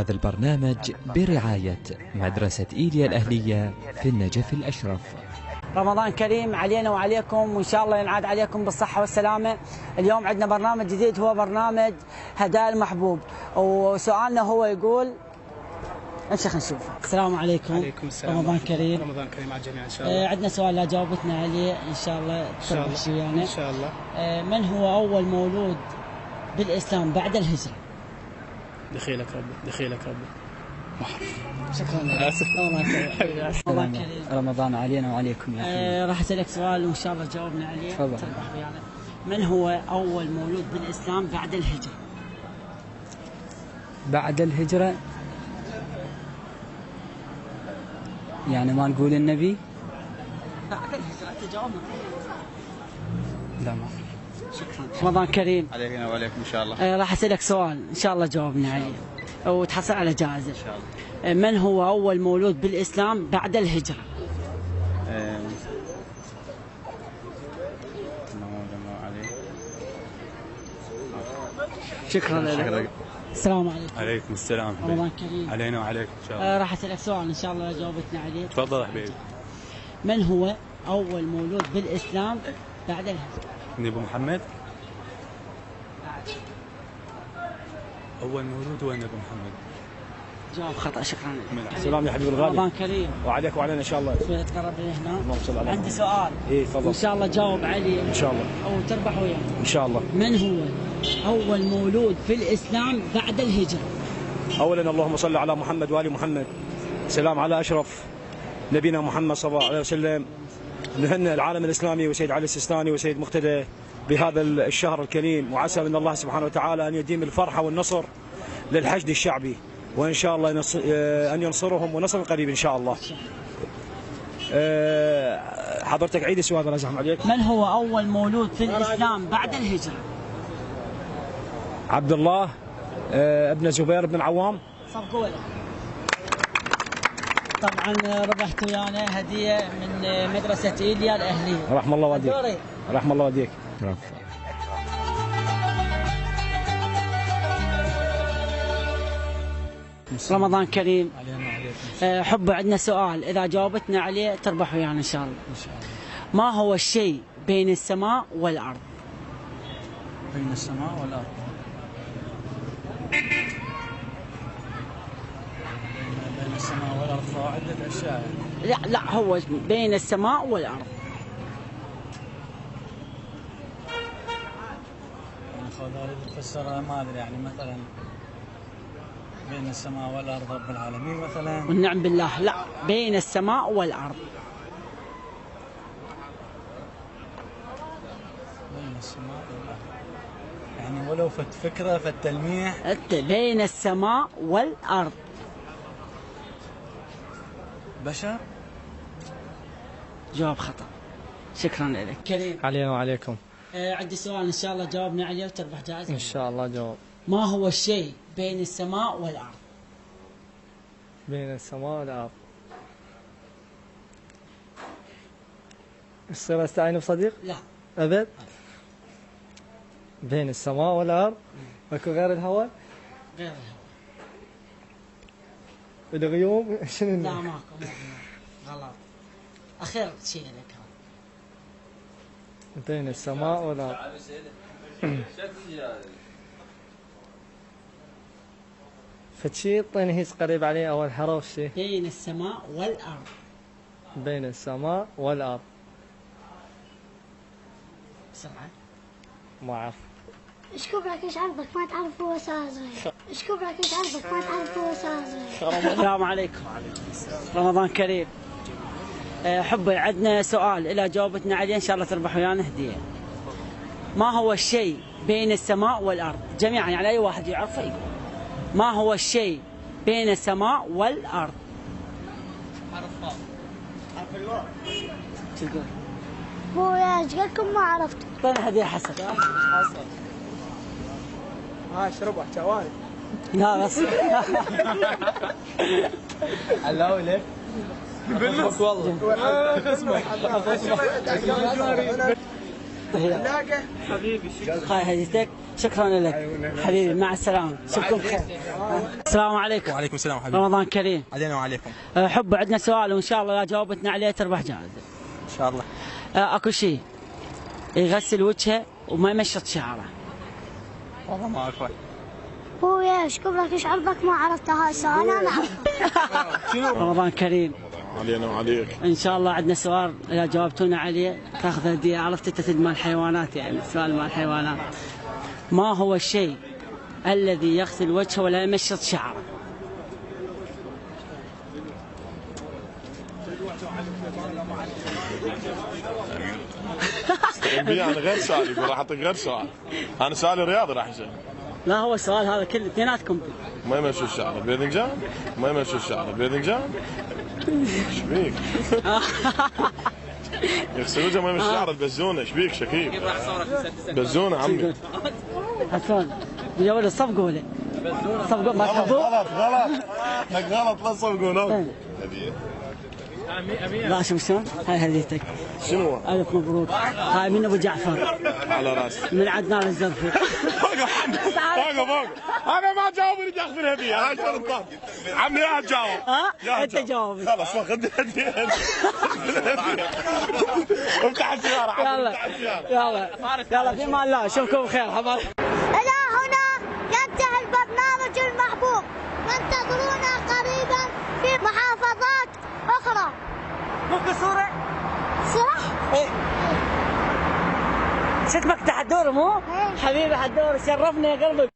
هذا البرنامج برعاية مدرسة إيليا الأهلية في النجف الأشرف. رمضان كريم علينا وعليكم، وإن شاء الله ينعاد عليكم بالصحة والسلامة. اليوم عندنا برنامج جديد، هو برنامج هدايا المحبوب، وسؤالنا هو يقول الشيخ نشوفه. السلام عليكم. وعليكم السلام. رمضان كريم. رمضان كريم على الجميع ان شاء الله. عندنا سؤال لا جاوبتنا عليه، ان شاء الله تربح شيء يعني. ان شاء الله. من هو اول مولود بالاسلام بعد الهجره؟ دخيلك ربي، دخيلك ربي. شكرا. اسف. رمضان كريم. رمضان علينا وعليكم يا اخي. راح اسالك سؤال وان شاء الله جاوبنا عليه. تفضل. تربح ويانا. من هو اول مولود بالاسلام بعد الهجره؟ بعد الهجرة يعني ما نقول النبي؟ بعد الهجره تجاوبنا. لا ما. شكرا. رمضان كريم. علينا وعليكم ان شاء الله. راح اسالك سؤال ان شاء الله جاوبنا عليه وتحصل على جائزه ان شاء الله. من هو اول مولود بالاسلام بعد الهجره؟ شكرا لك. السلام عليكم. عليكم السلام. رمضان كريم. علينا وعليكم ان شاء الله. راح اسالك سؤال ان شاء الله جاوبتنا عليه. تفضل حبيبي. من هو اول مولود بالاسلام بعد الهجره؟ ابو محمد. اول مولود هو ابو محمد. جواب خطا. شكرا لك. سلام يا حبيبي الغالي. رمضان كريم. وعليك وعلينا ان شاء الله. شويه تقرب لي هنا. اللهم صل على عندي سؤال. تفضل. ان شاء الله جاوب عليه ان شاء الله. او تربح ويانا ان شاء الله. من هو اول مولود في الاسلام بعد الهجره؟ اولا اللهم صل على محمد وال محمد. سلام على اشرف نبينا محمد صلى الله عليه وسلم. نهنئ العالم الاسلامي وسيد علي السيستاني وسيد مقتدى بهذا الشهر الكريم، وعسى من الله سبحانه وتعالى ان يديم الفرحه والنصر للحشد الشعبي، وان شاء الله ان ينصرهم ونصر قريب ان شاء الله. حضرتك عيد السؤال ولا ازحم عليك؟ من هو اول مولود في الاسلام بعد الهجره؟ عبد الله ابن زبير بن العوام. صفقوا ولا. طبعا ربحت ويانا هديه من مدرسه ايليا الاهليه. رحم الله والديك. رحم الله والديك. رمضان كريم. علينا وعليكم. حب عندنا سؤال، اذا جاوبتنا عليه تربح ويانا ان شاء الله. ان شاء الله. ما هو الشيء بين السماء والارض؟ بين السماء والارض. بين السماء والارض عدة اشياء. لا هو بين السماء والارض. يعني خذ تفسرها ما ادري، يعني مثلا بين السماء والارض رب العالمين مثلا. والنعم بالله. لا، بين السماء والارض. بين السماء والارض يعني ولو فكره فالتلميح. بين السماء والارض. بشر. جواب خطأ. شكرا لك. كريم. علينا وعليكم. عندي سؤال ان شاء الله جاوبنا عليه وتربح جائزة. ان شاء الله جواب. ما هو الشيء بين السماء والارض؟ بين السماء والارض. يصير استعين بصديق؟ لا. ابد. بين السماء والارض. اكو غير الهواء؟ غير الهواء. الغيوم شنو؟ لا ماكو. غلط. اخير شيء لك هذا. بين السماء والارض. فشي يعطيني هيس قريب عليه اول حرف شيء. بين السماء والارض. بين السماء والارض. بسرعه. ما اعرف. ايش كبرك ايش عرضك ما تعرف هو صغير. ايش كبرك ايش عرضك ما تعرف هو صغير. السلام عليكم. رمضان كريم. حبي عندنا سؤال، اذا جاوبتنا عليه ان شاء الله تربح ويانا هديه. ما هو الشيء بين السماء والارض؟ جميعا يعني اي واحد يعرفه يقول. ما هو الشيء بين السماء والارض؟ حرف الواو. شو تقول؟ هو يا ايش قالكم ما عرفت. اعطينا هديه حسن. هاي شربها جواري. لا بس. الاولى بالنص والله. خصمك. حبيبي هاي هديتك، شكرا لك حبيبي، مع السلامه، اشوفكم بخير. السلام عليكم. وعليكم السلام حبيبي. رمضان كريم علينا وعليكم. حب عندنا سؤال وان شاء الله اذا جاوبتنا عليه تربح جائزه ان شاء الله. اكو شيء يغسل وجهه وما يمشط شعره. والله ما اعرفه. هو ايش كبرك ايش عرضك ما عرفتها هاي السؤال انا اعرف. رمضان كريم علينا وعليك. ان شاء الله عندنا سؤال اذا جاوبتونا عليه تاخذ هديه. عرفت انت مال الحيوانات، يعني سؤال مال الحيوانات. ما هو الشيء الذي يغسل وجهه ولا يمشط شعره؟ انا غير سؤال، يقول راح اعطيك غير سؤال. انا سؤالي رياضي راح يصير. لا هو السؤال هذا كله اثنيناتكم. ما يمشوا الشعر باذنجان، ما يمشوا الشعر باذنجان. ايش بيك؟ يغسل وجهه ما يمشي الشعر البزونه، ايش بيك شكيب؟ بزونه عمي. حسون يا ولد صفقوا له. صفقوا ما تحبوه؟ غلط غلط لا صفقوا. لا شوف شلون؟ هاي هديتك. شنو؟ ألف مبروك. هاي من أبو جعفر. على راسي. من عدنان الزرفي. فوق أنا ما جاوب اللي ياخذ الهدية، هاي شرطات. عمي لا تجاوب. أنت جاوب. خلاص خذ الهدية. افتح السيارة. يلا في امان الله، اشوفكم بخير حبايب. الى هنا ينتهي البرنامج المحبوب، وانتظرونا قريبا في محافظات اخرى. ممكن صورة؟ صح؟ ايه شكلك تحت دور مو؟ حبيبي حد دور، شرفنا يا قلبك.